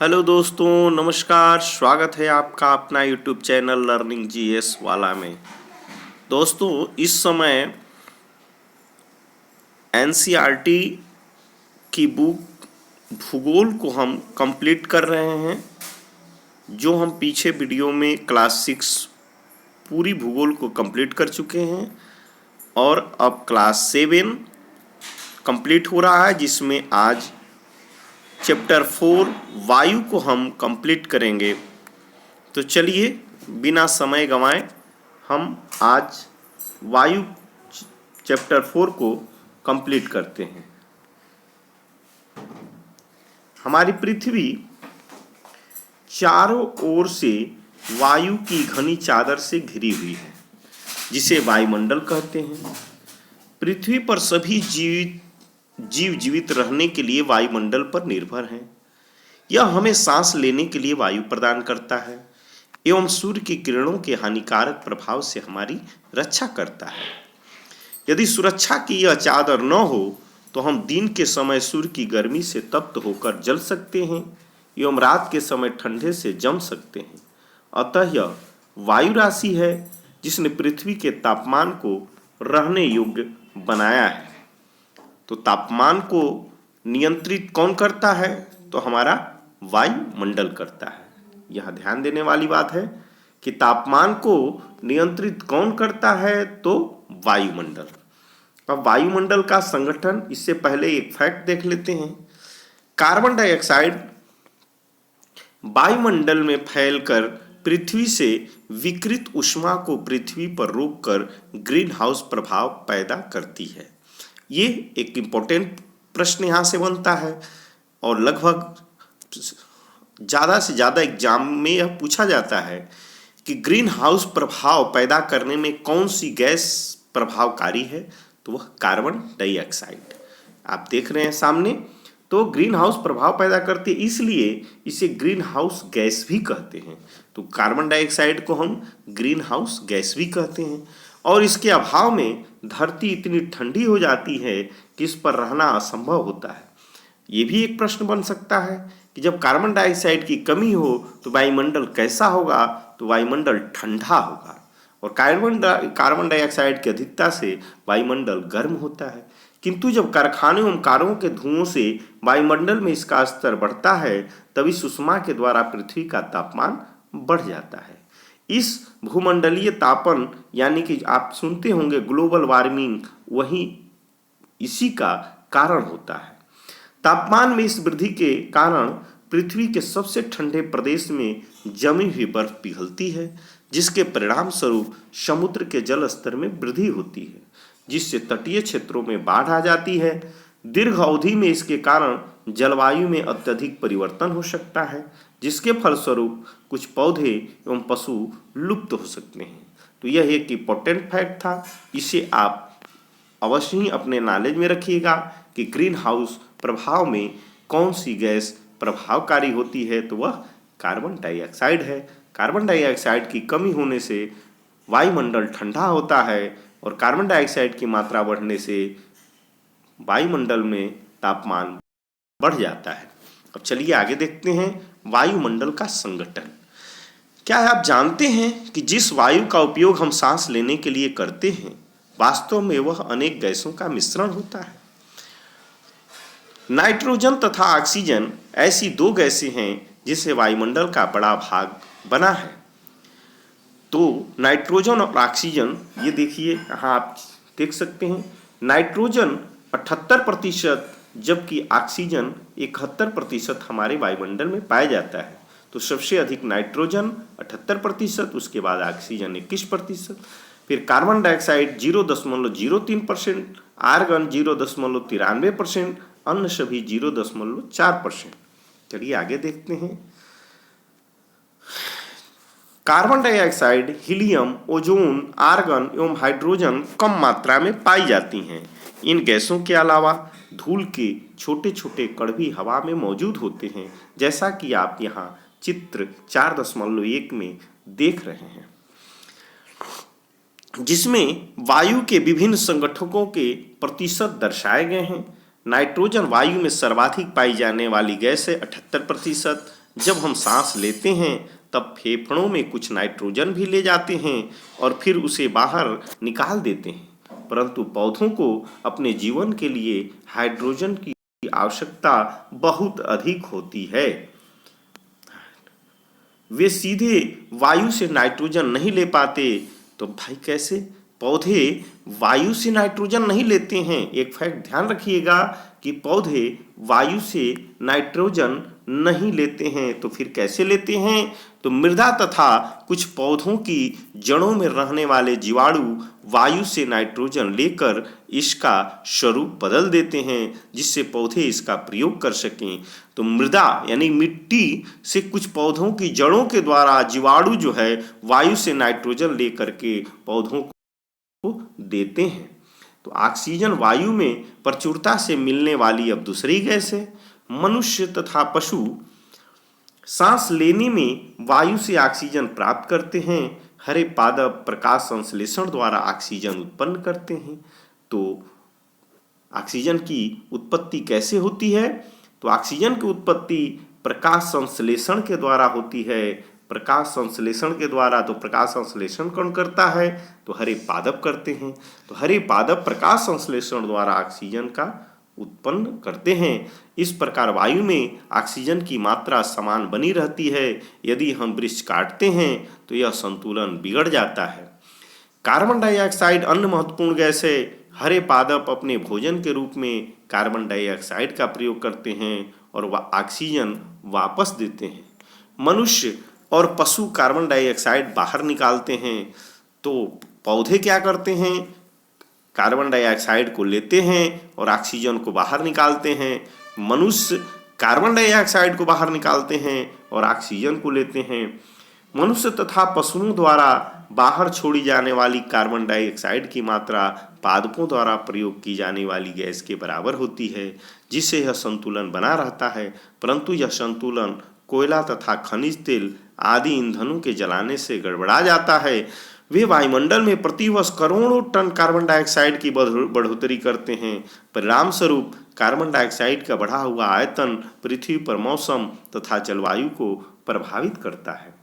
Hello दोस्तों, नमस्कार। स्वागत है आपका अपना यूट्यूब चैनल लर्निंग जीएस वाला में। दोस्तों, इस समय एनसीईआरटी की बुक भूगोल को हम कंप्लीट कर रहे हैं। जो हम पीछे वीडियो में क्लास 6 पूरी भूगोल को कंप्लीट कर चुके हैं और अब क्लास 7 कंप्लीट हो रहा है, जिसमें आज चैप्टर 4 वायु को हम कंप्लीट करेंगे। तो चलिए बिना समय गंवाए हम आज वायु चैप्टर 4 को कंप्लीट करते हैं। हमारी पृथ्वी चारों ओर से वायु की घनी चादर से घिरी हुई है, जिसे वायुमंडल कहते हैं। पृथ्वी पर सभी जीव जीवित रहने के लिए वायुमंडल पर निर्भर हैं। यह हमें सांस लेने के लिए वायु प्रदान करता है एवं सूर्य की किरणों के हानिकारक प्रभाव से हमारी रक्षा करता है। यदि सुरक्षा की यह चादर न हो तो हम दिन के समय सूर्य की गर्मी से तप्त होकर जल सकते हैं एवं रात के समय ठंडे से जम सकते हैं। अतः यह वायु राशि है जिसने पृथ्वी के तापमान को रहने योग्य बनाया है। तो तापमान को नियंत्रित कौन करता है? तो हमारा वायुमंडल करता है। यह ध्यान देने वाली बात है कि तापमान को नियंत्रित कौन करता है? तो वायुमंडल। अब वायुमंडल का संगठन, इससे पहले एक फैक्ट देख लेते हैं। कार्बन डाइऑक्साइड वायुमंडल में फैलकर पृथ्वी से विकिरित ऊष्मा को पृथ्वी पर रोककर ग्रीन हाउस प्रभाव पैदा करती है। ये एक इम्पोर्टेंट प्रश्न यहाँ से बनता है और लगभग ज़्यादा से ज़्यादा एग्जाम में यह पूछा जाता है कि ग्रीन हाउस प्रभाव पैदा करने में कौन सी गैस प्रभावकारी है? तो वह कार्बन डाइऑक्साइड। आप देख रहे हैं सामने। तो ग्रीन हाउस प्रभाव पैदा करती है, इसलिए इसे ग्रीन हाउस गैस भी कहते हैं। तो कार्बन डाइऑक्साइड को हम ग्रीन हाउस गैस भी कहते हैं। और इसके अभाव में धरती इतनी ठंडी हो जाती है कि इस पर रहना असंभव होता है। ये भी एक प्रश्न बन सकता है कि जब कार्बन डाइऑक्साइड की कमी हो तो वायुमंडल कैसा होगा? तो वायुमंडल ठंडा होगा। और कार्बन डाइऑक्साइड की अधिकता से वायुमंडल गर्म होता है। किंतु जब कारखाने एवं कारों के धुओं से वायुमंडल में इसका स्तर बढ़ता है, तब इस ऊष्मा के द्वारा पृथ्वी का तापमान बढ़ जाता है। इस भूमंडलीय तापन, यानी कि आप सुनते होंगे ग्लोबल वार्मिंग, वही इसी का कारण होता है। तापमान में इस वृद्धि के कारण पृथ्वी के सबसे ठंडे प्रदेश में जमी हुई बर्फ पिघलती है, जिसके परिणाम स्वरूप समुद्र के जल स्तर में वृद्धि होती है, जिससे तटीय क्षेत्रों में बाढ़ आ जाती है। दीर्घ अवधि में इसके कारण जलवायु में अत्यधिक परिवर्तन हो सकता है, जिसके फलस्वरूप कुछ पौधे एवं पशु लुप्त हो सकते हैं। तो यह एक इम्पोर्टेंट फैक्ट था, इसे आप अवश्य ही अपने नॉलेज में रखिएगा कि ग्रीन हाउस प्रभाव में कौन सी गैस प्रभावकारी होती है। तो वह कार्बन डाइऑक्साइड है। कार्बन डाइऑक्साइड की कमी होने से वायुमंडल ठंडा होता है और कार्बन डाइऑक्साइड की मात्रा बढ़ने से वायुमंडल में तापमान बढ़ जाता है। अब चलिए आगे देखते हैं वायुमंडल का संगठन। क्या आप जानते हैं कि जिस वायु का उपयोग हम सांस लेने के लिए करते हैं, वास्तव में वह अनेक गैसों का मिश्रण होता है। नाइट्रोजन तथा ऑक्सीजन ऐसी दो गैसें हैं जिससे वायुमंडल का बड़ा भाग बना है। तो नाइट्रोजन और ऑक्सीजन, ये देखिए यहाँ आप देख सकते हैं, नाइट्रोजन 78%, जबकि ऑक्सीजन 71% हमारे वायुमंडल में पाया जाता है। तो सबसे अधिक नाइट्रोजन 78%, उसके बाद ऑक्सीजन 21%, फिर कार्बन डाइऑक्साइड 0.03%, आर्गन 0.93%, अन्य सभी 0.4%। चलिए आगे देखते हैं। Carbon dioxide, helium, ozone, argon एवं हाइड्रोजन कम मात्रा में पाई जाती हैं। इन गैसों के अलावा धूल के छोटे छोटे कण भी हवा में मौजूद होते हैं, जैसा कि आप यहाँ चित्र 4.1 में देख रहे हैं, जिसमें वायु के विभिन्न संगठकों के प्रतिशत दर्शाए गए हैं। नाइट्रोजन वायु में सर्वाधिक पाई जाने वाली गैस है 78%, जब हम सांस लेते हैं तब फेफड़ों में कुछ नाइट्रोजन भी ले जाते हैं और फिर उसे बाहर निकाल देते हैं, परंतु पौधों को अपने जीवन के लिए हाइड्रोजन की आवश्यकता बहुत अधिक होती है। वे सीधे वायु से नाइट्रोजन नहीं ले पाते। तो भाई कैसे? पौधे वायु से नाइट्रोजन नहीं लेते हैं। एक फैक्ट ध्यान रखिएगा कि पौधे वायु से नाइट्रोजन नहीं लेते हैं। तो फिर कैसे लेते हैं? तो मृदा तथा कुछ पौधों की जड़ों में रहने वाले जीवाणु वायु से नाइट्रोजन लेकर इसका स्वरूप बदल देते हैं, जिससे पौधे इसका प्रयोग कर सकें। तो मृदा यानी मिट्टी से कुछ पौधों की जड़ों के द्वारा जीवाणु जो है वायु से नाइट्रोजन लेकर के पौधों को देते हैं। तो ऑक्सीजन वायु में प्रचुरता से मिलने वाली अब दूसरी गैस है। मनुष्य तथा पशु सांस लेने में वायु से ऑक्सीजन प्राप्त करते हैं। हरे पादप प्रकाश संश्लेषण द्वारा ऑक्सीजन उत्पन्न करते हैं। तो ऑक्सीजन की उत्पत्ति कैसे होती है? तो ऑक्सीजन की उत्पत्ति प्रकाश संश्लेषण के द्वारा होती है। प्रकाश संश्लेषण के द्वारा, तो प्रकाश संश्लेषण कौन करता है? तो हरे पादप करते हैं। तो हरे पादप प्रकाश संश्लेषण द्वारा ऑक्सीजन का उत्पन्न करते हैं। इस प्रकार वायु में ऑक्सीजन की मात्रा समान बनी रहती है। यदि हम वृक्ष काटते हैं तो यह संतुलन बिगड़ जाता है। कार्बन डाइऑक्साइड अन्य महत्वपूर्ण गैस है। हरे पादप अपने भोजन के रूप में कार्बन डाइऑक्साइड का प्रयोग करते हैं और वह ऑक्सीजन वापस देते हैं। मनुष्य और पशु कार्बन डाइऑक्साइड बाहर निकालते हैं। तो पौधे क्या करते हैं? कार्बन डाइऑक्साइड को लेते हैं और ऑक्सीजन को बाहर निकालते हैं। मनुष्य कार्बन डाइऑक्साइड को बाहर निकालते हैं और ऑक्सीजन को लेते हैं। मनुष्य तथा पशुओं द्वारा बाहर छोड़ी जाने वाली कार्बन डाइऑक्साइड की मात्रा पादपों द्वारा प्रयोग की जाने वाली गैस के बराबर होती है, जिससे यह संतुलन बना रहता है। परंतु यह संतुलन कोयला तथा खनिज तेल आदि ईंधनों के जलाने से गड़बड़ा जाता है। वे वायुमंडल में प्रतिवर्ष करोड़ों टन कार्बन डाइऑक्साइड की बढ़ोतरी करते हैं। परिणाम स्वरूप कार्बन डाइऑक्साइड का बढ़ा हुआ आयतन पृथ्वी पर मौसम तथा जलवायु को प्रभावित करता है।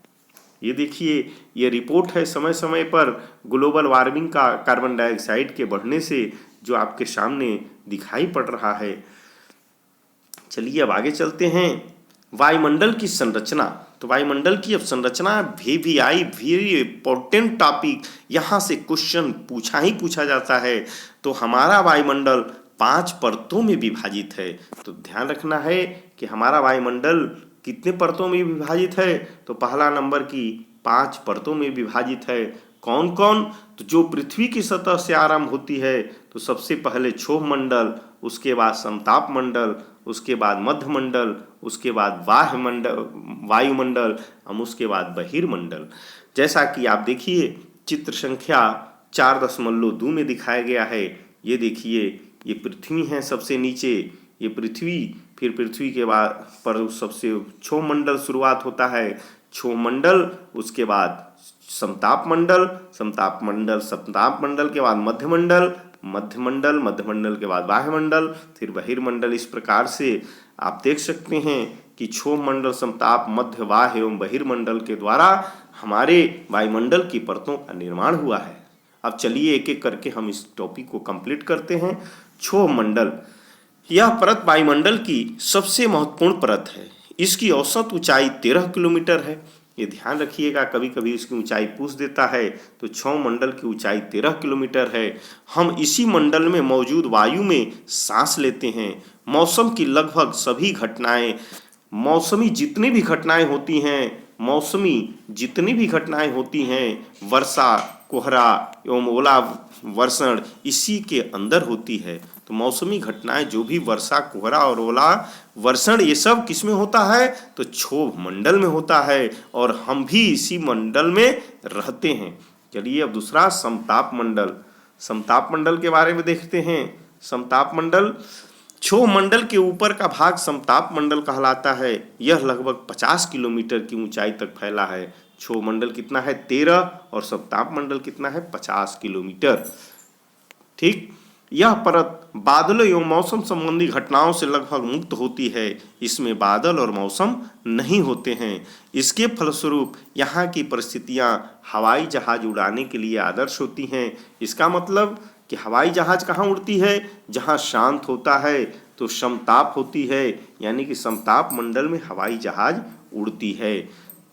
ये देखिए, ये रिपोर्ट है समय समय पर ग्लोबल वार्मिंग का कार्बन डाइऑक्साइड के बढ़ने से जो आपके सामने दिखाई पड़ रहा है। चलिए अब आगे चलते हैं। वायुमंडल की संरचना। तो वायुमंडल की अब संरचना भी आई वेरी इंपॉर्टेंट टॉपिक। यहाँ से क्वेश्चन पूछा जाता है। तो हमारा वायुमंडल 5 परतों में विभाजित है। तो ध्यान रखना है कि हमारा वायुमंडल कितने परतों में विभाजित है? तो पहला नंबर की 5 परतों में विभाजित है। कौन कौन? तो जो पृथ्वी की सतह से आरंभ होती है, तो सबसे पहले क्षोभ मंडल, उसके बाद समताप मंडल, उसके बाद मध्य मंडल, उसके बाद वायुमंडल और उसके बाद बहिर्मंडल। जैसा कि आप देखिए चित्र संख्या 4.2 में दिखाया गया है। ये देखिए, ये पृथ्वी है सबसे नीचे, ये पृथ्वी, फिर पृथ्वी के बाद पर सबसे क्षोभ मंडल शुरुआत होता है। क्षोभ मंडल, उसके बाद समताप मंडल, समताप मंडल के बाद मध्य मंडल के बाद वायुमंडल, फिर बहिर्मंडल। इस प्रकार से आप देख सकते हैं कि क्षोभ मंडल, समताप, मध्य, वाह्य एवं बहिर्मंडल के द्वारा हमारे वायुमंडल की परतों का निर्माण हुआ है। अब चलिए एक एक करके हम इस टॉपिक को कंप्लीट करते हैं। क्षोभ मंडल, यह परत वायुमंडल की सबसे महत्वपूर्ण परत है। इसकी औसत ऊंचाई 13 किलोमीटर है। ये ध्यान रखिएगा, कभी कभी इसकी ऊंचाई पूछ देता है। तो क्षोभ मंडल की ऊंचाई 13 किलोमीटर है। हम इसी मंडल में मौजूद वायु में सांस लेते हैं। मौसम की लगभग सभी घटनाएं, मौसमी जितनी भी घटनाएं होती हैं, वर्षा, कोहरा एवं ओला वर्षण इसी के अंदर होती है। तो मौसमी घटनाएं जो भी वर्षा, कोहरा और ओला वर्षण, ये सब किस में होता है? तो क्षोभ मंडल में होता है और हम भी इसी मंडल में रहते हैं। चलिए अब दूसरा समताप मंडल। समताप मंडल के बारे में देखते हैं। समताप मंडल, क्षोभ मंडल के ऊपर का भाग समताप मंडल कहलाता है। यह लगभग 50 किलोमीटर की ऊंचाई तक फैला है। क्षोभ मंडल कितना है? 13 और समताप मंडल कितना है? 50 किलोमीटर। ठीक, यह परत बादलों एवं मौसम संबंधी घटनाओं से लगभग मुक्त होती है। इसमें बादल और मौसम नहीं होते हैं। इसके फलस्वरूप यहाँ की परिस्थितियाँ हवाई जहाज उड़ाने के लिए आदर्श होती हैं। इसका मतलब कि हवाई जहाज कहाँ उड़ती है? जहाँ शांत होता है, तो समताप होती है, यानी कि समताप मंडल में हवाई जहाज उड़ती है।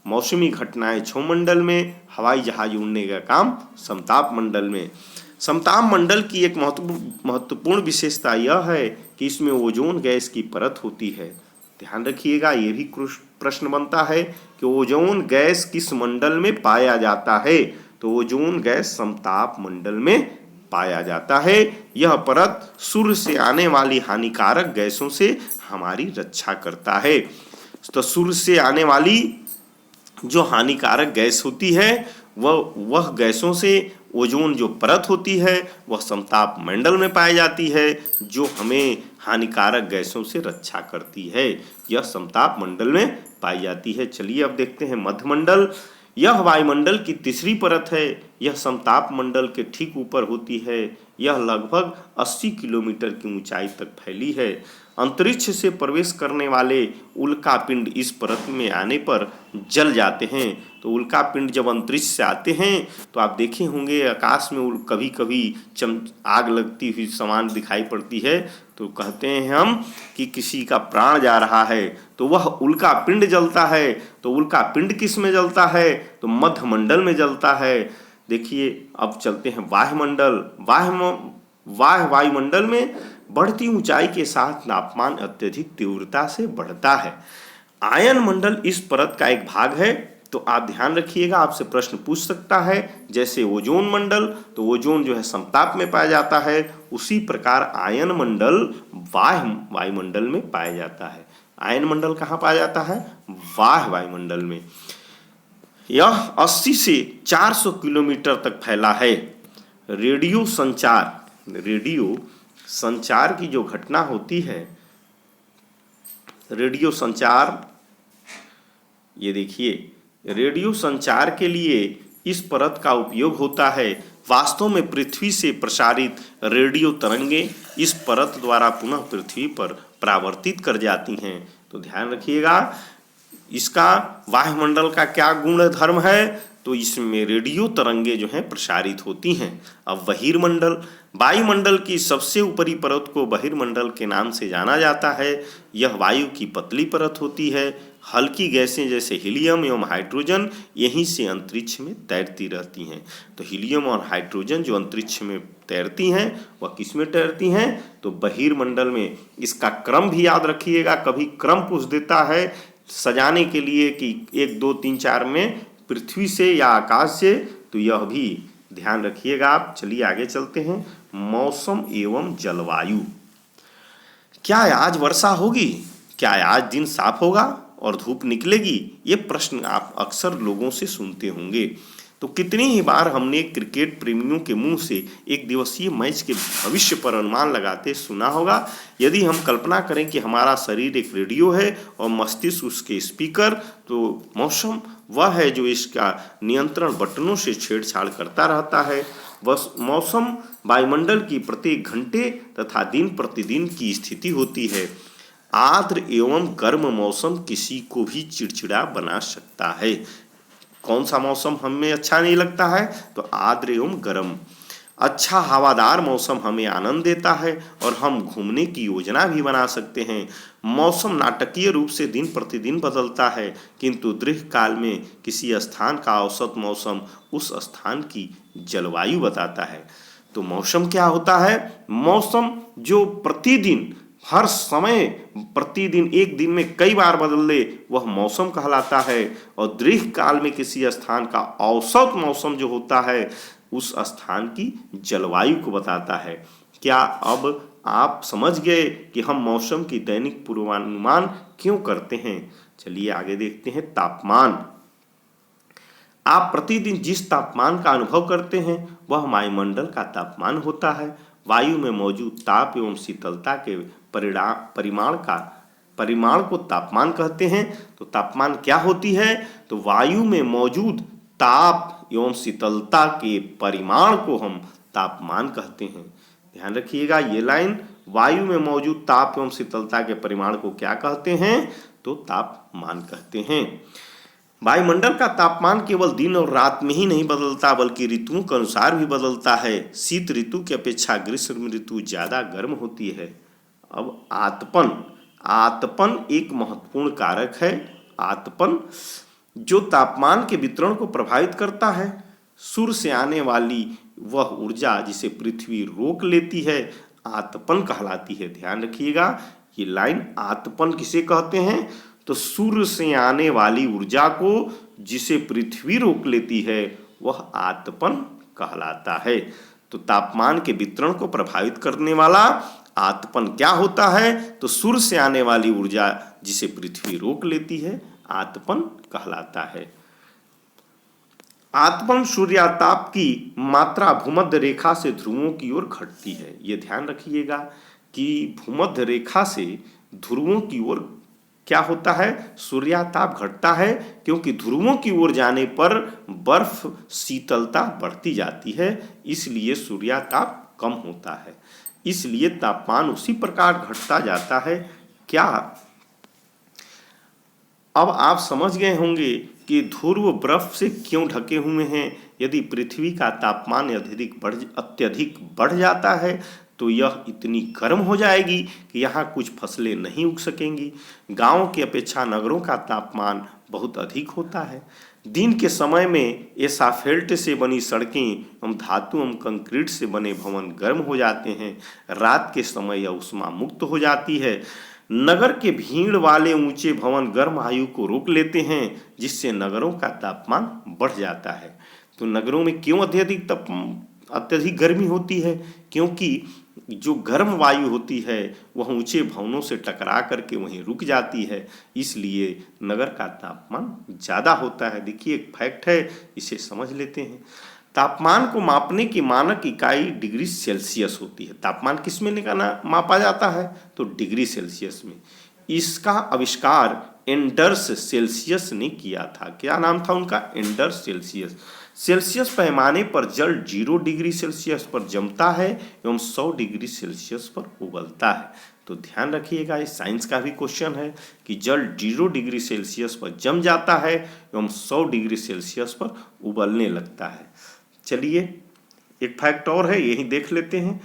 मौसमी घटनाएं क्षोभ मंडल में, हवाई जहाज उड़ने का काम समताप मंडल में। समताप मंडल की एक महत्वपूर्ण विशेषता यह है कि इसमें ओजोन गैस की परत होती है। ध्यान रखिएगा, ये भी प्रश्न बनता है कि ओजोन गैस किस मंडल में पाया जाता है? तो ओजोन गैस समताप मंडल में पाया जाता है। यह परत सूर्य से आने वाली हानिकारक गैसों से हमारी रक्षा करता है। तो सूर्य से आने वाली जो हानिकारक गैस होती है वह गैसों से ओजोन जो परत होती है वह समताप मंडल में पाई जाती है, जो हमें हानिकारक गैसों से रक्षा करती है। यह समताप मंडल में पाई जाती है। चलिए अब देखते हैं मध्यमंडल। यह वायुमंडल की तीसरी परत है। यह समताप मंडल के ठीक ऊपर होती है। यह लगभग 80 किलोमीटर की ऊंचाई तक फैली है। अंतरिक्ष से प्रवेश करने वाले उल्कापिंड इस परत में आने पर जल जाते हैं। तो उल्कापिंड जब अंतरिक्ष से आते हैं तो आप देखे होंगे आकाश में कभी कभी आग लगती हुई समान दिखाई पड़ती है, तो कहते हैं हम कि किसी का प्राण जा रहा है, तो वह उल्कापिंड जलता है। तो उल्कापिंड किस में जलता है? तो मध्यमंडल में जलता है। देखिए अब चलते हैं वायुमंडल। वायुमंडल में बढ़ती ऊंचाई के साथ तापमान अत्यधिक तीव्रता से बढ़ता है। आयन मंडल इस परत का एक भाग है। तो आप ध्यान रखिएगा, आपसे प्रश्न पूछ सकता है, जैसे ओजोन मंडल, तो ओजोन जो है समताप में पाया जाता है, उसी प्रकार आयन मंडल वायुमंडल में पाया जाता है। आयन मंडल कहाँ पाया जाता है? वायुमंडल में। यह 80 से 400 किलोमीटर तक फैला है। रेडियो संचार की जो घटना होती है, रेडियो संचार, ये देखिए, रेडियो संचार के लिए इस परत का उपयोग होता है। वास्तव में पृथ्वी से प्रसारित रेडियो तरंगे इस परत द्वारा पुनः पृथ्वी पर परावर्तित कर जाती हैं। तो ध्यान रखिएगा, इसका वायुमंडल का क्या गुण धर्म है? तो इसमें रेडियो तरंगे जो हैं प्रसारित होती हैं। अब बहिर्मंडल, वायुमंडल की सबसे ऊपरी परत को बहिर्मंडल के नाम से जाना जाता है। यह वायु की पतली परत होती है। हल्की गैसें जैसे हीलियम एवं हाइड्रोजन यहीं से अंतरिक्ष में तैरती रहती हैं। तो हीलियम और हाइड्रोजन जो अंतरिक्ष में तैरती हैं वह किस में तैरती हैं? तो बहिर्मंडल में। इसका क्रम भी याद रखिएगा, कभी क्रम पूछ देता है सजाने के लिए कि 1 2 3 4 में पृथ्वी से या आकाश से, तो यह भी ध्यान रखिएगा आप। चलिए आगे चलते हैं। मौसम एवं जलवायु। क्या आज वर्षा होगी? क्या आज दिन साफ होगा और धूप निकलेगी? ये प्रश्न आप अक्सर लोगों से सुनते होंगे। तो कितनी ही बार हमने क्रिकेट प्रेमियों के मुंह से एक दिवसीय मैच के भविष्य पर अनुमान लगाते सुना होगा। यदि हम कल्पना करें कि हमारा शरीर एक रेडियो है और मस्तिष्क उसके स्पीकर, तो मौसम वह है जो इसका नियंत्रण बटनों से छेड़छाड़ करता रहता है। बस मौसम वायुमंडल की प्रत्येक घंटे तथा दिन प्रतिदिन की स्थिति होती है। आर्द्र एवं गर्म मौसम किसी को भी चिड़चिड़ा बना सकता है। कौन सा मौसम हमें अच्छा नहीं लगता है? तो आर्द्र एवं गर्म। अच्छा हवादार मौसम हमें आनंद देता है और हम घूमने की योजना भी बना सकते हैं। मौसम नाटकीय रूप से दिन प्रतिदिन बदलता है, किंतु दीर्घकाल में किसी स्थान का औसत मौसम उस स्थान की जलवायु बताता है। तो मौसम क्या होता है? मौसम जो प्रतिदिन हर समय प्रतिदिन एक दिन में कई बार बदले वह मौसम कहलाता है। और दीर्घकाल में किसी स्थान का औसत मौसम जो होता है उस स्थान की जलवायु को बताता है। क्या अब आप समझ गए कि हम मौसम की दैनिक पूर्वानुमान क्यों करते हैं? चलिए आगे देखते हैं। तापमान। आप प्रतिदिन जिस तापमान का अनुभव करते हैं वह वायुमंडल का तापमान होता है। वायु में मौजूद ताप एवं शीतलता के परिमाण को तापमान कहते हैं। तो तापमान क्या होती है? तो वायु में मौजूद ताप एवं शीतलता के परिमाण को हम तापमान कहते हैं। ध्यान रखिएगा, ये लाइन वायु में मौजूद ताप एवं शीतलता के परिमाण को क्या कहते हैं? तो तापमान कहते हैं। वायुमंडल का तापमान केवल दिन और रात में ही नहीं बदलता बल्कि ऋतुओं के अनुसार भी बदलता है। शीत ऋतु की अपेक्षा ग्रीष्म ऋतु ज्यादा गर्म होती है। अब आतपन, आतपन एक महत्वपूर्ण कारक है। आतपन जो तापमान के वितरण को प्रभावित करता है। सूर्य से आने वाली वह ऊर्जा जिसे पृथ्वी रोक लेती है आतपन कहलाती है। ध्यान रखिएगा, ये लाइन आतपन किसे कहते हैं? तो सूर्य से आने वाली ऊर्जा को जिसे पृथ्वी रोक लेती है वह आतपन कहलाता है। तो तापमान के वितरण को प्रभावित करने वाला आतपन क्या होता है? तो सूर्य से आने वाली ऊर्जा जिसे पृथ्वी रोक लेती है आतपन कहलाता है। आतपन सूर्याताप की मात्रा भूमध्य रेखा से ध्रुवों की ओर घटती है। ये ध्यान रखिएगा कि भूमध्य रेखा से ध्रुवों की ओर क्या होता है? सूर्याताप घटता है, क्योंकि ध्रुवों की ओर जाने पर बर्फ शीतलता बढ़ती जाती है, इसलिए सूर्याताप कम होता है। इसलिए तापमान उसी प्रकार घटता जाता है। क्या अब आप समझ गए होंगे कि ध्रुव बर्फ से क्यों ढके हुए हैं? यदि पृथ्वी का तापमान अत्यधिक बढ़ जाता है तो यह इतनी गर्म हो जाएगी कि यहाँ कुछ फसलें नहीं उग सकेंगी। गांवों की अपेक्षा नगरों का तापमान बहुत अधिक होता है। दिन के समय में एसाफेल्ट से बनी सड़कें एवं धातु एवं कंक्रीट से बने भवन गर्म हो जाते हैं। रात के समय यह ऊष्मा मुक्त हो जाती है। नगर के भीड़ वाले ऊंचे भवन गर्म आयु को रोक लेते हैं, जिससे नगरों का तापमान बढ़ जाता है। तो नगरों में क्यों अत्यधिक गर्मी होती है? क्योंकि जो गर्म वायु होती है वह ऊंचे भवनों से टकरा करके वहीं रुक जाती है, इसलिए नगर का तापमान ज़्यादा होता है। देखिए एक फैक्ट है, इसे समझ लेते हैं। तापमान को मापने की मानक इकाई डिग्री सेल्सियस होती है। तापमान किस में मापा जाता है? तो डिग्री सेल्सियस में। इसका आविष्कार एंडर्स सेल्सियस ने किया था। क्या नाम था उनका? Anders Celsius. सेल्सियस पैमाने पर जल 0 डिग्री सेल्सियस पर जमता है एवं 100 डिग्री सेल्सियस पर उबलता है। तो ध्यान रखिएगा, ये साइंस का भी क्वेश्चन है कि जल 0 डिग्री सेल्सियस पर जम जाता है एवं 100 डिग्री सेल्सियस पर उबलने लगता है। चलिए एक फैक्ट और है, यही देख लेते हैं।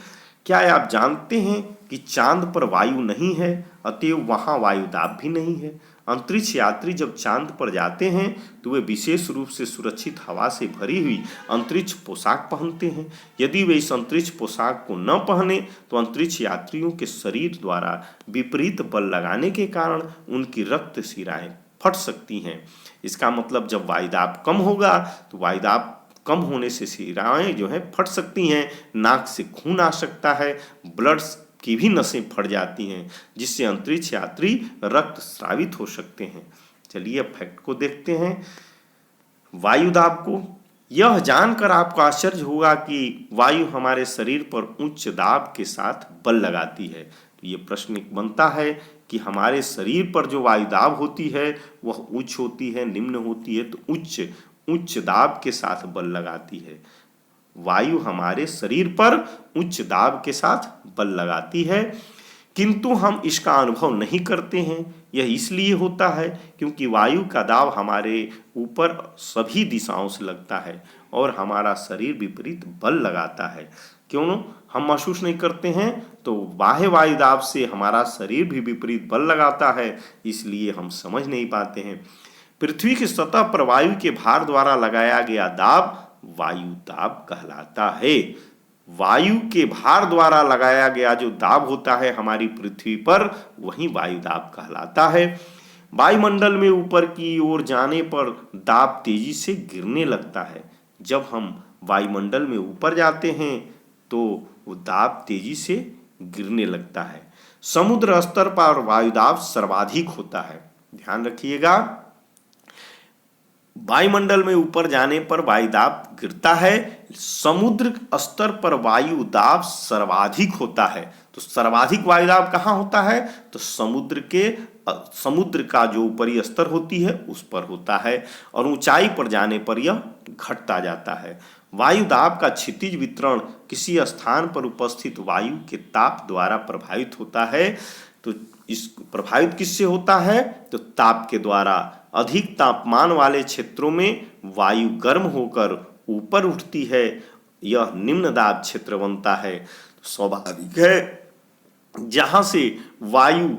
क्या आप जानते हैं कि चांद पर वायु नहीं है, अतएव वहां वायुदाब भी नहीं है। अंतरिक्ष यात्री जब चांद पर जाते हैं तो वे विशेष रूप से सुरक्षित हवा से भरी हुई अंतरिक्ष पोशाक पहनते हैं। यदि वे इस अंतरिक्ष पोशाक को न पहने तो अंतरिक्ष यात्रियों के शरीर द्वारा विपरीत बल लगाने के कारण उनकी रक्त शिराएं फट सकती हैं। इसका मतलब जब वायुदाब कम होगा तो वायुदाब कम होने से शिराएं जो है फट सकती हैं, नाक से खून आ सकता है, ब्लड की भी नसें फट जाती हैं, जिससे अंतरिक्ष यात्री रक्त स्रावित हो सकते हैं। चलिए अब फैक्ट को देखते हैं, वायुदाब को। यह जानकर आपको आश्चर्य होगा कि वायु हमारे शरीर पर उच्च दाब के साथ बल लगाती है। तो ये प्रश्न बनता है कि हमारे शरीर पर जो वायुदाब होती है वह उच्च होती है, निम्न होती है? तो उच्च दाब के साथ बल लगाती है। वायु हमारे शरीर पर उच्च दाब के साथ बल लगाती है, किंतु हम इसका अनुभव नहीं करते हैं। यह इसलिए होता है क्योंकि वायु का दाब हमारे ऊपर सभी दिशाओं से लगता है और हमारा शरीर विपरीत बल लगाता है। क्यों हम महसूस नहीं करते हैं? तो बाह्य वायु दाब से हमारा शरीर भी विपरीत बल लगाता है, इसलिए हम समझ नहीं पाते हैं। पृथ्वी की सतह पर वायु के भार द्वारा लगाया गया दाब वायु दाब कहलाता है। वायु के भार द्वारा लगाया गया जो दाब होता है हमारी पृथ्वी पर, वही वायु दाब कहलाता है। वायुमंडल में ऊपर की ओर जाने पर दाब तेजी से गिरने लगता है। जब हम वायुमंडल में ऊपर जाते हैं तो वो दाब तेजी से गिरने लगता है। समुद्र स्तर पर वायुदाब सर्वाधिक होता है। ध्यान रखिएगा, वायुमंडल में ऊपर जाने पर वायुदाब गिरता है, समुद्र स्तर पर वायुदाब सर्वाधिक होता है। तो सर्वाधिक वायुदाब कहाँ होता है? तो समुद्र का जो ऊपरी स्तर होती है उस पर होता है, और ऊंचाई पर जाने पर यह घटता जाता है। वायु दाब का क्षितिज वितरण किसी स्थान पर उपस्थित वायु के ताप द्वारा प्रभावित होता है। तो इस प्रभावित किससे होता है? तो ताप के द्वारा। अधिक तापमान वाले क्षेत्रों में वायु गर्म होकर ऊपर उठती है, यह निम्न दाब क्षेत्र बनता है। तो स्वाभाविक है जहां से वायु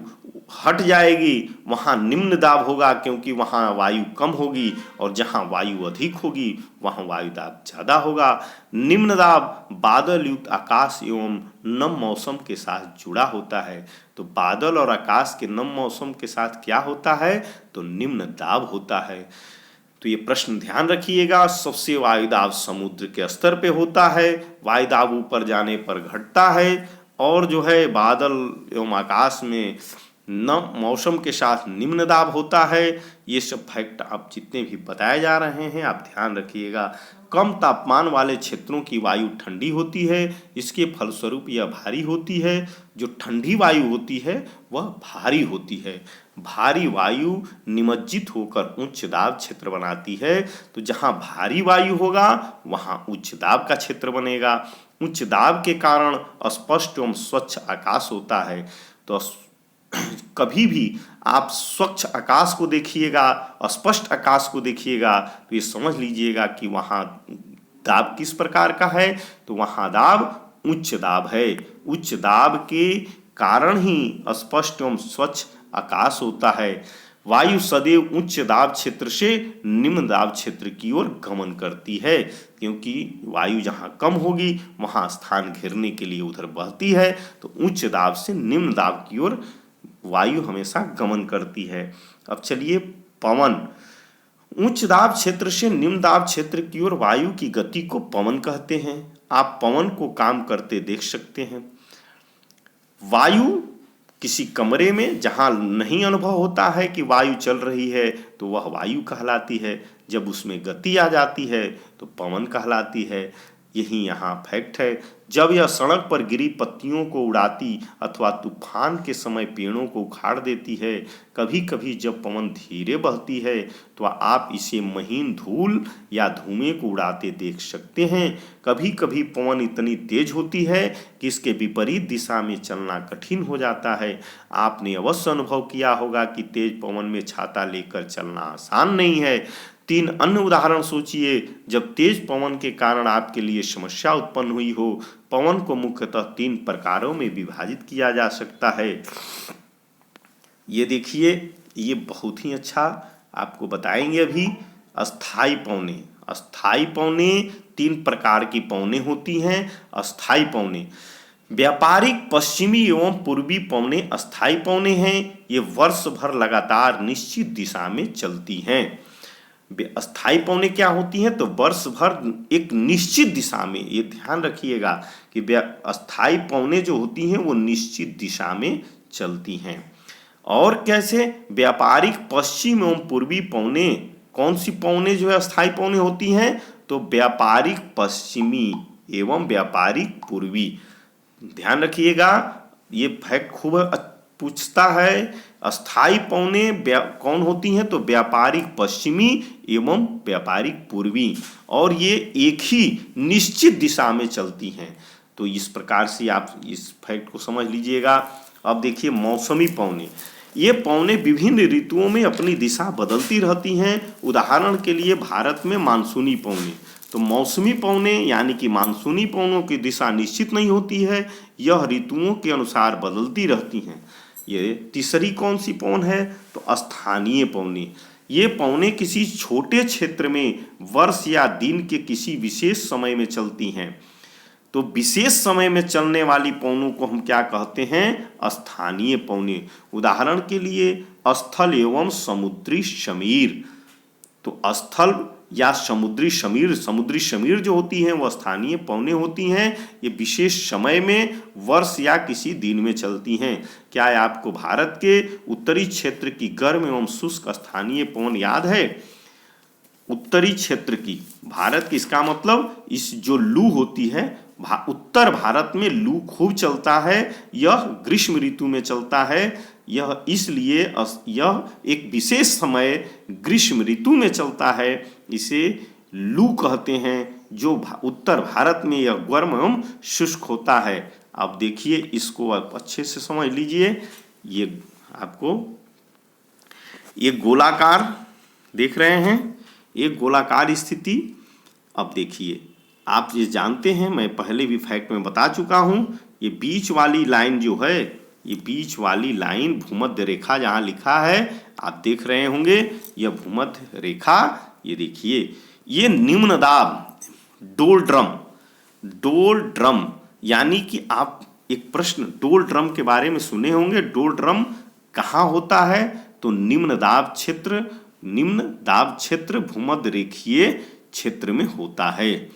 हट जाएगी वहां निम्न दाब होगा, क्योंकि वहां वायु कम होगी, और जहां वायु अधिक होगी वहां वायु दाब ज्यादा होगा। निम्न दाब बादल युक्त आकाश एवं नम मौसम के साथ जुड़ा होता है। तो बादल और आकाश के नम मौसम के साथ क्या होता है? तो निम्न दाब होता है। तो ये प्रश्न ध्यान रखिएगा। सबसे वायुदाब समुद्र के स्तर पे होता है, वायुदाब ऊपर जाने पर घटता है, और जो है बादल एवं आकाश में नम मौसम के साथ निम्न दाब होता है। ये सब फैक्ट आप जितने भी बताए जा रहे हैं आप ध्यान रखिएगा। कम तापमान वाले क्षेत्रों की वायु ठंडी होती है, इसके फलस्वरूप यह भारी होती है। जो ठंडी वायु होती है वह भारी होती है। भारी वायु निमज्जित होकर उच्च दाब क्षेत्र बनाती है। तो जहाँ भारी वायु होगा वहाँ उच्च दाब का क्षेत्र बनेगा। उच्च दाब के कारण स्पष्ट एवं स्वच्छ आकाश होता है। तो कभी भी आप स्वच्छ आकाश को देखिएगा, स्पष्ट आकाश को देखिएगा, तो ये समझ लीजिएगा कि वहाँ दाब किस प्रकार का है। तो वहाँ दाब उच्च दाब है। उच्च दाब के कारण ही स्पष्ट एवं स्वच्छ आकाश होता है। वायु सदैव उच्च दाब क्षेत्र से निम्न दाब क्षेत्र की ओर गमन करती है, क्योंकि वायु जहाँ कम होगी वहाँ स्थान घेरने के लिए उधर बहती है। तो उच्च दाब से निम्न दाब की ओर वायु हमेशा गमन करती है। अब चलिए पवन। उच्च दाब क्षेत्र से निम्न दाब क्षेत्र की ओर वायु की गति को पवन कहते हैं। आप पवन को काम करते देख सकते हैं। वायु किसी कमरे में जहां नहीं अनुभव होता है कि वायु चल रही है तो वह वायु कहलाती है। जब उसमें गति आ जाती है तो पवन कहलाती है। यही यहाँ फैक्ट है। जब यह सड़क पर गिरी पत्तियों को उड़ाती अथवा तूफान के समय पेड़ों को उखाड़ देती है। कभी कभी जब पवन धीरे बहती है तो आप इसे महीन धूल या धुएं को उड़ाते देख सकते हैं। कभी कभी पवन इतनी तेज होती है कि इसके विपरीत दिशा में चलना कठिन हो जाता है। आपने अवश्य अनुभव किया होगा कि तेज पवन में छाता लेकर चलना आसान नहीं है। 3 अन्य उदाहरण सोचिए जब तेज पवन के कारण आपके लिए समस्या उत्पन्न हुई हो। पवन को मुख्यतः 3 प्रकारों में विभाजित किया जा सकता है। ये देखिए, ये बहुत ही अच्छा आपको बताएंगे अभी। अस्थाई पवने। अस्थाई पवने 3 प्रकार की पवने होती हैं। अस्थाई पवने व्यापारिक पश्चिमी एवं पूर्वी पवने अस्थाई पवने हैं। ये वर्ष भर लगातार निश्चित दिशा में चलती हैं। अस्थाई पवने क्या होती हैं? तो वर्ष भर एक निश्चित दिशा में, ये ध्यान रखिएगा कि अस्थाई पवने जो होती हैं वो निश्चित दिशा में चलती हैं। और कैसे? व्यापारिक पश्चिम एवं पूर्वी पवने। कौन सी पवने जो है अस्थाई पवने होती हैं? तो व्यापारिक पश्चिमी एवं व्यापारिक पूर्वी। ध्यान रखिएगा, ये फैक्ट खूब पूछता है। अस्थाई पवने कौन होती हैं? तो व्यापारिक पश्चिमी एवं व्यापारिक पूर्वी, और ये एक ही निश्चित दिशा में चलती हैं। तो इस प्रकार से आप इस फैक्ट को समझ लीजिएगा। अब देखिए मौसमी पवने। ये पवने विभिन्न ऋतुओं में अपनी दिशा बदलती रहती हैं। उदाहरण के लिए भारत में मानसूनी पवने। तो मौसमी पवने यानी कि मानसूनी पवनों की दिशा निश्चित नहीं होती है, यह ऋतुओं के अनुसार बदलती रहती हैं। ये तीसरी कौन सी पवन है? तो स्थानीय पवने। ये पवने किसी छोटे क्षेत्र में वर्ष या दिन के किसी विशेष समय में चलती हैं। तो विशेष समय में चलने वाली पवनों को हम क्या कहते हैं? स्थानीय पवने। उदाहरण के लिए स्थल एवं समुद्री शमीर। तो स्थल या समुद्री शमीर जो होती हैं वह स्थानीय पवने होती हैं। ये विशेष समय में वर्ष या किसी दिन में चलती हैं। क्या आपको भारत के उत्तरी क्षेत्र की गर्म एवं शुष्क स्थानीय पवन याद है? उत्तरी क्षेत्र की भारत की, इसका मतलब इस जो लू होती है, उत्तर भारत में लू खूब चलता है। यह ग्रीष्म ऋतु में चलता है। यह इसलिए यह एक विशेष समय ग्रीष्म ऋतु में चलता है। इसे लू कहते हैं, जो उत्तर भारत में यह गर्म एवं शुष्क होता है। अब देखिए इसको आप अच्छे से समझ लीजिए। ये आपको ये गोलाकार देख रहे हैं, एक गोलाकार स्थिति। अब देखिए आप ये जानते हैं, मैं पहले भी फैक्ट में बता चुका हूं, ये बीच वाली लाइन जो है, ये बीच वाली लाइन भूमध्य रेखा जहां लिखा है आप देख रहे होंगे, यह भूमध्य रेखा। ये देखिए ये निम्न दाब डोल ड्रम यानी कि आप एक प्रश्न डोल ड्रम के बारे में सुने होंगे। डोल ड्रम कहाँ होता है? तो निम्न दाब क्षेत्र भूमध्य रेखीय क्षेत्र में होता है।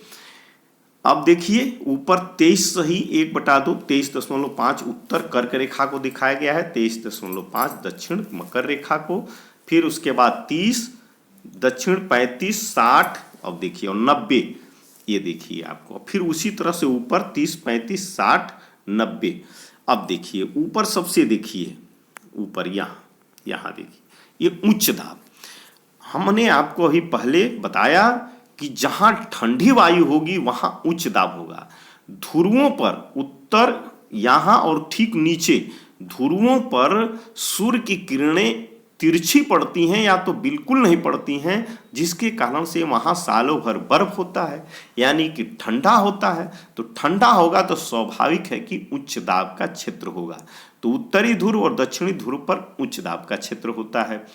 अब देखिए ऊपर 23 सही 1/2 23.5 उत्तर कर्क रेखा को दिखाया गया है, 23.5 दक्षिण मकर रेखा को, फिर उसके बाद 30 दक्षिण 35 60, अब देखिए और 90, ये देखिए आपको, फिर उसी तरह से ऊपर 30 35 60 90। अब देखिए ऊपर सबसे देखिए ऊपर यहाँ देखिए ये उच्च दाब। हमने आपको अभी पहले बताया कि जहां ठंडी वायु होगी वहां उच्च दाब होगा। ध्रुवों पर उत्तर यहां और ठीक नीचे ध्रुवों पर सूर्य की किरणें तिरछी पड़ती हैं या तो बिल्कुल नहीं पड़ती हैं, जिसके कारण से वहां सालों भर बर्फ होता है, यानी कि ठंडा होता है। तो ठंडा होगा तो स्वाभाविक है कि उच्च दाब का क्षेत्र होगा। तो उत्तरी ध्रुव और दक्षिणी ध्रुव पर उच्च दाब का क्षेत्र होता है।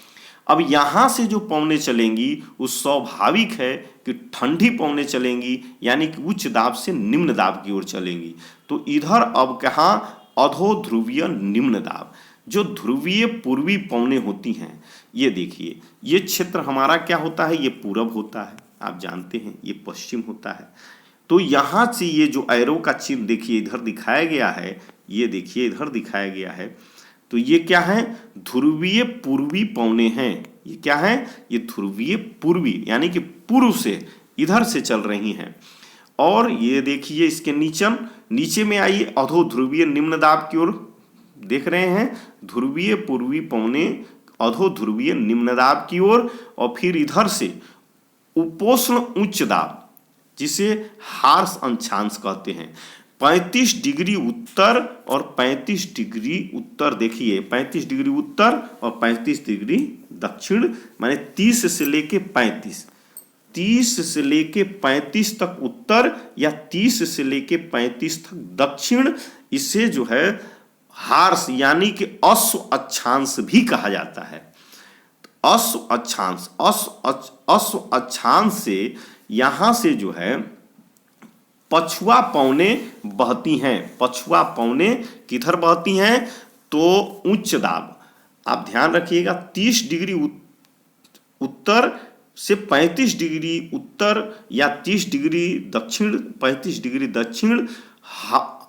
अब यहां से जो पवनें चलेंगी वो स्वाभाविक है कि ठंडी पवनें चलेंगी, यानी कि उच्च दाब से निम्न दाब की ओर चलेंगी। तो इधर अब कहाँ अधो ध्रुवीय निम्न दाब, जो ध्रुवीय पूर्वी पवनें होती हैं। ये देखिए ये क्षेत्र हमारा क्या होता है, ये पूरब होता है, आप जानते हैं, ये पश्चिम होता है। तो यहाँ से ये जो एरो का चिन्ह देखिए इधर दिखाया गया है, ये देखिए इधर दिखाया गया है, तो ये क्या है, ध्रुवीय पूर्वी पवनें हैं। ये क्या है, ये ध्रुवीय पूर्वी यानी कि पूर्व से इधर से चल रही हैं। और ये देखिए इसके नीचे में आइए अधो ध्रुवीय निम्न दाब की ओर देख रहे हैं, ध्रुवीय पूर्वी पवनें अधो ध्रुवीय निम्न दाब की ओर, और फिर इधर से उपोष्ण उच्च दाब जिसे हार्श अक्षांश कहते हैं। 35 डिग्री उत्तर और 35 डिग्री उत्तर, देखिए 35 डिग्री उत्तर और 35 डिग्री दक्षिण, माने 30 से लेके 35, 30 से लेके 35 तक उत्तर या 30 से लेके 35 तक दक्षिण, इसे जो है हार्श यानी कि अश्व अक्षांश भी कहा जाता है। अश्व अक्षांश से यहां से जो है पछुआ पवनें बहती हैं। पछुआ पवनें किधर बहती हैं, तो उच्च दाब, आप ध्यान रखिएगा 30 डिग्री उत्तर से 35 डिग्री उत्तर या 30 डिग्री दक्षिण 35 डिग्री दक्षिण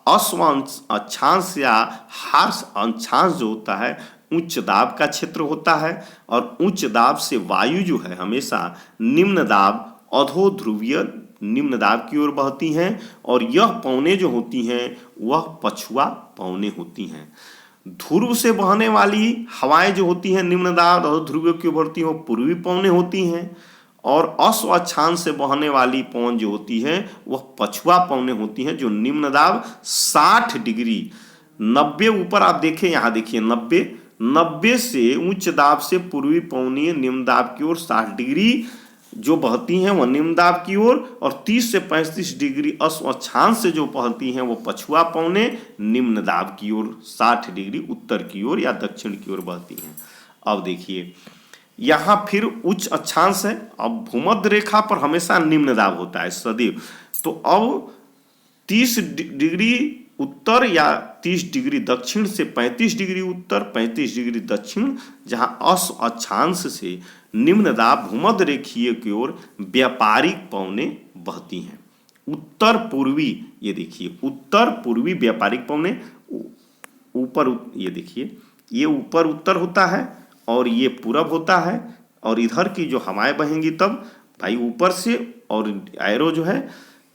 अश्व अक्षांश या हार्श अक्षांश जो होता है उच्च दाब का क्षेत्र होता है। और उच्च दाब से वायु जो है हमेशा निम्न दाब अधो ध्रुवीय निम्न दाब की ओर बहती हैं, और यह पवनें जो होती हैं वह पछुआ पवनें होती हैं। ध्रुव से बहने वाली हवाएं जो होती हैं निम्न दाब अधो ध्रुवीय की ओर बढ़ती हैं, वो पूर्वी पवनें होती हैं। और अश्व अक्षांश से बहने वाली पवन जो होती है वह पछुआ पवनें होती हैं, जो निम्न दाब 60 डिग्री 90 ऊपर आप देखें, यहाँ देखिए 90 से उच्च दाब से पूर्वी पवनें निम्न दाब की ओर 60 डिग्री जो बहती हैं वह निम्न दाब की ओर, और 30 से 35 डिग्री अश्व अक्षांश से जो बहती हैं वो पछुआ पवनें निम्न दाब की ओर 60 डिग्री उत्तर की ओर या दक्षिण की ओर बहती हैं। अब देखिए यहाँ फिर उच्च अक्षांश है। अब भूमध्य रेखा पर हमेशा निम्न दाब होता है सदैव। तो अब 30 डिग्री उत्तर या 30 डिग्री दक्षिण से 35 डिग्री उत्तर 35 डिग्री दक्षिण, जहां अश्व अक्षांश से निम्न दाब भूमध्य रेखीय की ओर व्यापारिक पवनें बहती हैं। उत्तर पूर्वी, ये देखिए उत्तर पूर्वी व्यापारिक पवनें ऊपर, ये देखिए ये ऊपर उत्तर होता है और ये पूरब होता है, और इधर की जो हवाएं बहेंगी तब भाई ऊपर से, और एरो जो है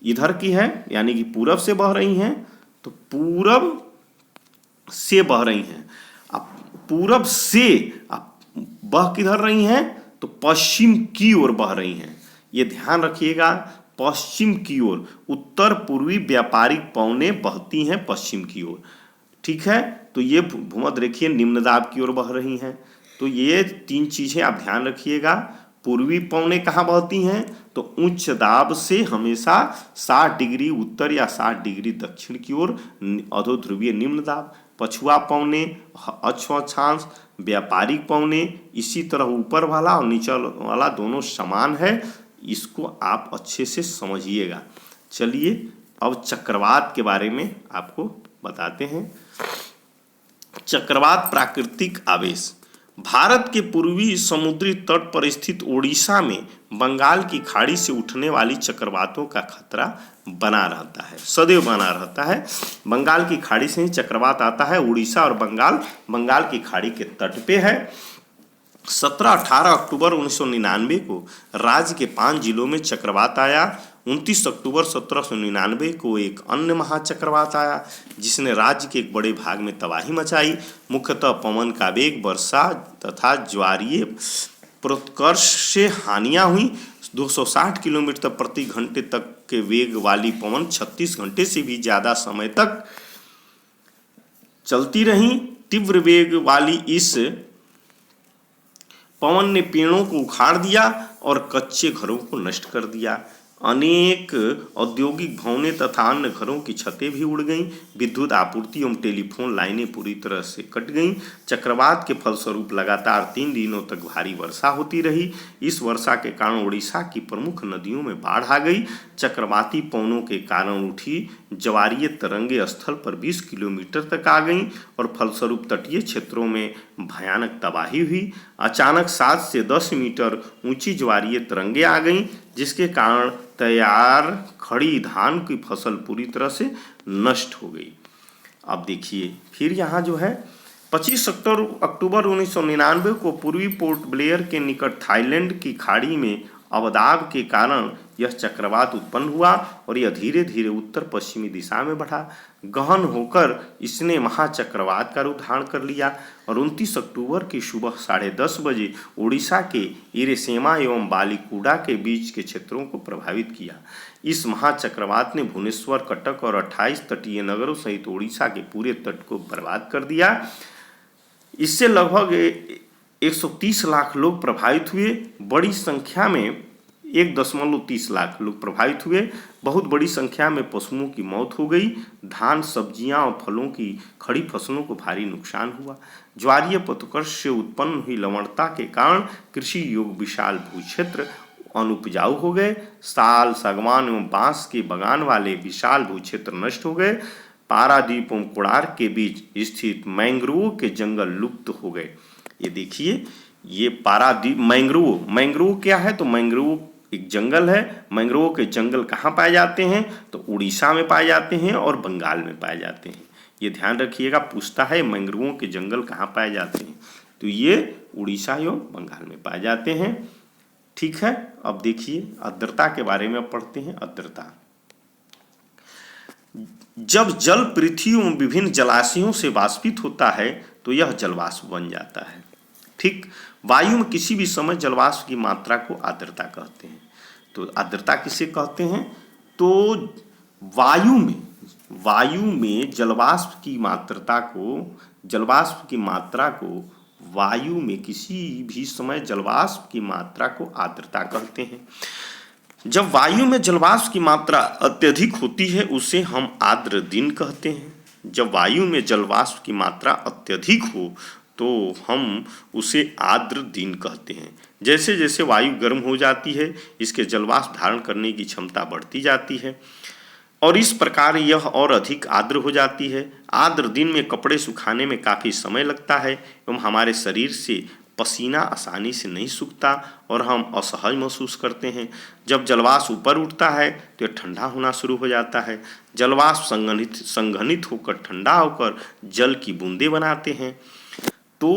इधर की है यानी कि पूरब से बह रही हैं, तो पूरब से बह रही हैं। अब पूरब से बह किधर रही हैं, तो पश्चिम की ओर बह रही हैं। ये ध्यान रखिएगा। पश्चिम की ओर उत्तर पूर्वी व्यापारिक पवनें बहती हैं पश्चिम की ओर, ठीक है। तो ये भूमध्य रेखीय निम्न दाब की ओर बह रही हैं। तो ये 3 चीजें आप ध्यान रखिएगा। पूर्वी पवनें कहाँ बहती हैं? तो उच्च दाब से हमेशा 60 डिग्री उत्तर या 60 डिग्री दक्षिण की ओर अधोध्रुवीय निम्न दाब। पछुआ पवनें अक्षांश व्यापारिक पवनें इसी तरह ऊपर वाला और नीचे वाला दोनों समान है। इसको आप अच्छे से समझिएगा। चलिए अब चक्रवात के बारे में आपको बताते हैं। चक्रवात प्राकृतिक आवेश। भारत के पूर्वी समुद्री तट पर स्थित ओडिशा में बंगाल की खाड़ी से उठने वाली चक्रवातों का खतरा बना रहता है, सदैव बना रहता है। बंगाल की खाड़ी से ही चक्रवात आता है। उड़ीसा और बंगाल की खाड़ी के तट पे है। 17-18 अक्टूबर 1999 को राज्य के 5 जिलों में चक्रवात आया। 29 अक्टूबर 1799 को एक अन्य महाचक्रवात आया जिसने राज्य के एक बड़े भाग में तबाही मचाई। मुख्यतः पवन का वेग, वर्षा तथा ज्वारीय प्रोत्कर्ष से हानियां हुई। 260 किलोमीटर प्रति घंटे तक के वेग वाली पवन 36 घंटे से भी ज्यादा समय तक चलती रही। तीव्र वेग वाली इस पवन ने पेड़ों को उखाड़ दिया और कच्चे घरों को नष्ट कर दिया। अनेक औद्योगिक भवनें तथा अन्य घरों की छतें भी उड़ गईं। विद्युत आपूर्ति एवं टेलीफोन लाइनें पूरी तरह से कट गईं। चक्रवात के फलस्वरूप लगातार 3 दिनों तक भारी वर्षा होती रही। इस वर्षा के कारण ओडिशा की प्रमुख नदियों में बाढ़ आ गई। चक्रवाती पवनों के कारण उठी ज्वारीय तरंगें स्थल पर 20 किलोमीटर तक आ गईं और फलस्वरूप तटीय क्षेत्रों में भयानक तबाही हुई। अचानक 7 से 10 मीटर ऊंची ज्वारीय तरंगें आ गईं जिसके कारण तैयार खड़ी धान की फसल पूरी तरह से नष्ट हो गई। अब देखिए फिर यहाँ जो है 25 अक्टूबर 1999 को पूर्वी पोर्ट ब्लेयर के निकट थाईलैंड की खाड़ी में अवदाब के कारण यह चक्रवात उत्पन्न हुआ और यह धीरे धीरे उत्तर पश्चिमी दिशा में बढ़ा। गहन होकर इसने महाचक्रवात का रूप धारण कर लिया और 29 अक्टूबर की सुबह 10:30 बजे ओडिशा के इरेसेमा एवं बालीकुडा के बीच के क्षेत्रों को प्रभावित किया। इस महाचक्रवात ने भुवनेश्वर, कटक और 28 तटीय नगरों सहित ओडिशा के पूरे तट को बर्बाद कर दिया। इससे लगभग 130 लाख लोग प्रभावित हुए। बड़ी संख्या में 1.30 लाख लोग प्रभावित हुए। बहुत बड़ी संख्या में पशुओं की मौत हो गई। धान, सब्जियां और फलों की खड़ी फसलों को भारी नुकसान हुआ। ज्वारीय प्रोत्कर्ष से उत्पन्न हुई लवणता के कारण कृषि योग्य विशाल भूक्षेत्र अनुपजाऊ हो गए। साल, सागवान एवं बांस के बगान वाले विशाल भूक्षेत्र नष्ट हो गए। पारादीप एवं कोणार्क के बीच स्थित मैंग्रोव के जंगल लुप्त हो गए। ये देखिए, ये पारादीप मैंग्रोव क्या है? तो मैंग्रोव एक जंगल है। मैंग्रोव के जंगल कहाँ पाए जाते हैं? तो उड़ीसा में पाए जाते हैं और बंगाल में पाए जाते हैं। ये ध्यान रखिएगा, पूछता है मैंग्रोव के जंगल कहाँ पाए जाते हैं, तो ये उड़ीसा एवं बंगाल में पाए जाते हैं। ठीक है, अब देखिए आर्द्रता के बारे में पढ़ते हैं। आर्द्रता, जब जल पृथ्वी एवं विभिन्न जलाशयों से वाष्पित होता है तो यह जलवाष्प बन जाता है। ठीक, वायु में किसी भी समय जलवाष्प की मात्रा को आर्द्रता कहते हैं। तो आर्द्रता किसे कहते हैं? तो वायु में जलवाष्प की मात्रा को वायु में किसी भी समय जलवाष्प की मात्रा को आर्द्रता कहते हैं। जब वायु में जलवाष्प की मात्रा अत्यधिक होती है उसे हम आर्द्र दिन कहते हैं। जब वायु में जलवाष्प की मात्रा अत्यधिक हो तो हम उसे आर्द्र दिन कहते हैं। जैसे जैसे वायु गर्म हो जाती है इसके जलवाष्प धारण करने की क्षमता बढ़ती जाती है और इस प्रकार यह और अधिक आर्द्र हो जाती है। आर्द्र दिन में कपड़े सुखाने में काफ़ी समय लगता है एवं हमारे शरीर से पसीना आसानी से नहीं सूखता और हम असहज महसूस करते हैं। जब जलवाष्प ऊपर उठता है तो यह ठंडा होना शुरू हो जाता है। जलवाष्प संघनित होकर ठंडा होकर जल की बूंदें बनाते हैं। तो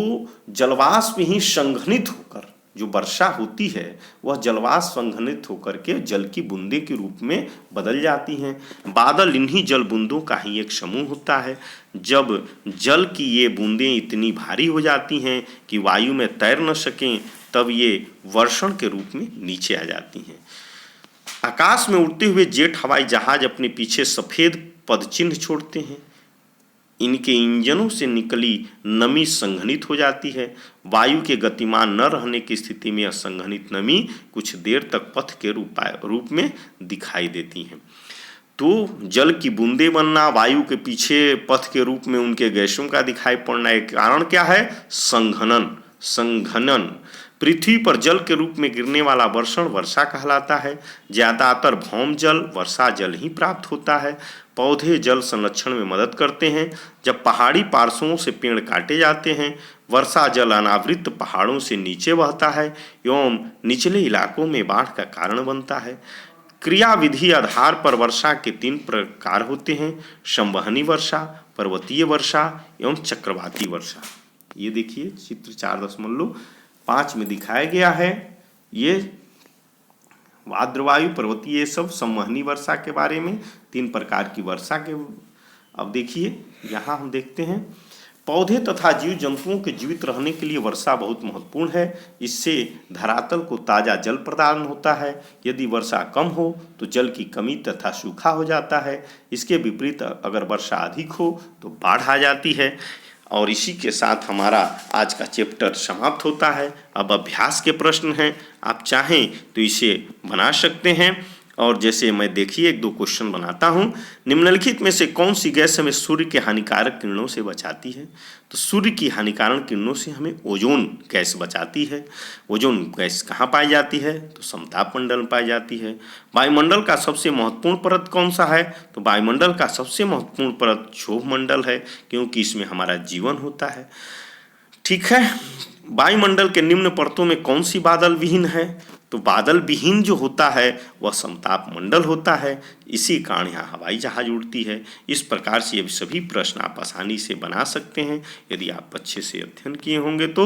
जलवाष्प ही संघनित होकर, जो वर्षा होती है वह जलवाष्प संघनित होकर के जल की बूंदे के रूप में बदल जाती हैं। बादल इन्हीं जल बूंदों का ही एक समूह होता है। जब जल की ये बूंदें इतनी भारी हो जाती हैं कि वायु में तैर न सकें तब ये वर्षण के रूप में नीचे आ जाती हैं। आकाश में उड़ते हुए जेट हवाई जहाज अपने पीछे सफेद पदचिन्ह छोड़ते हैं। इनके इंजनों से निकली नमी संघनित हो जाती है। वायु के गतिमान न रहने की स्थिति में असंघनित नमी कुछ देर तक पथ के रूप में दिखाई देती हैं। तो जल की बूंदें बनना, वायु के पीछे पथ के रूप में उनके गैसों का दिखाई पड़ना, एक कारण क्या है? संघनन। पृथ्वी पर जल के रूप में गिरने वाला वर्षण वर्षा कहलाता है। ज्यादातर भौम जल वर्षा जल ही प्राप्त होता है। पौधे जल संरक्षण में मदद करते हैं। जब पहाड़ी पार्श्वों से पेड़ काटे जाते हैं, वर्षा जल अनावृत पहाड़ों से नीचे बहता है एवं निचले इलाकों में बाढ़ का कारण बनता है। क्रियाविधि आधार पर वर्षा के 3 प्रकार होते हैं: संवहनी वर्षा, पर्वतीय वर्षा एवं चक्रवाती वर्षा। ये देखिए चित्र 4.5 में दिखाया गया है। ये आर्द्रवायु, पर्वतीय, ये सब संवहनी वर्षा के बारे में 3 प्रकार की वर्षा के। अब देखिए यहाँ हम देखते हैं पौधे तथा जीव जंतुओं के जीवित रहने के लिए वर्षा बहुत महत्वपूर्ण है। इससे धरातल को ताज़ा जल प्रदान होता है। यदि वर्षा कम हो तो जल की कमी तथा सूखा हो जाता है। इसके विपरीत अगर वर्षा अधिक हो तो बाढ़ आ जाती है। और इसी के साथ हमारा आज का चैप्टर समाप्त होता है। अब अभ्यास के प्रश्न हैं, आप चाहें तो इसे बना सकते हैं। और जैसे मैं देखिए 1-2 क्वेश्चन बनाता हूँ। निम्नलिखित में से कौन सी गैस हमें सूर्य के हानिकारक किरणों से बचाती है? तो सूर्य की हानिकारक किरणों से हमें ओजोन गैस बचाती है। ओजोन गैस कहाँ पाई जाती है? तो समताप मंडल में पाई जाती है। वायुमंडल का सबसे महत्वपूर्ण परत कौन सा है? तो वायुमंडल का सबसे महत्वपूर्ण परत क्षोभ मंडल है, क्योंकि इसमें हमारा जीवन होता है। ठीक है, वायुमंडल के निम्न परतों में कौन सी बादल विहीन है? तो बादल विहीन जो होता है वह समताप मंडल होता है। इसी कारण यहाँ हवाई जहाज उड़ती है। इस प्रकार से ये सभी प्रश्न आप आसानी से बना सकते हैं यदि आप अच्छे से अध्ययन किए होंगे तो।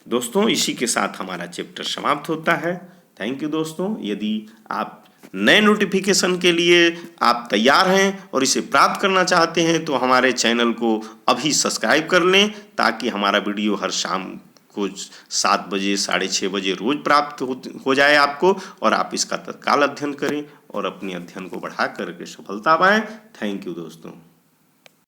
दोस्तों इसी के साथ हमारा चैप्टर समाप्त होता है। थैंक यू दोस्तों। यदि आप नए नोटिफिकेशन के लिए आप तैयार हैं और इसे प्राप्त करना चाहते हैं तो हमारे चैनल को अभी सब्सक्राइब कर लें, ताकि हमारा वीडियो हर शाम को 7 बजे 6:30 बजे रोज प्राप्त हो जाए आपको, और आप इसका तत्काल अध्ययन करें और अपने अध्ययन को बढ़ा करके सफलता पाएं। थैंक यू दोस्तों।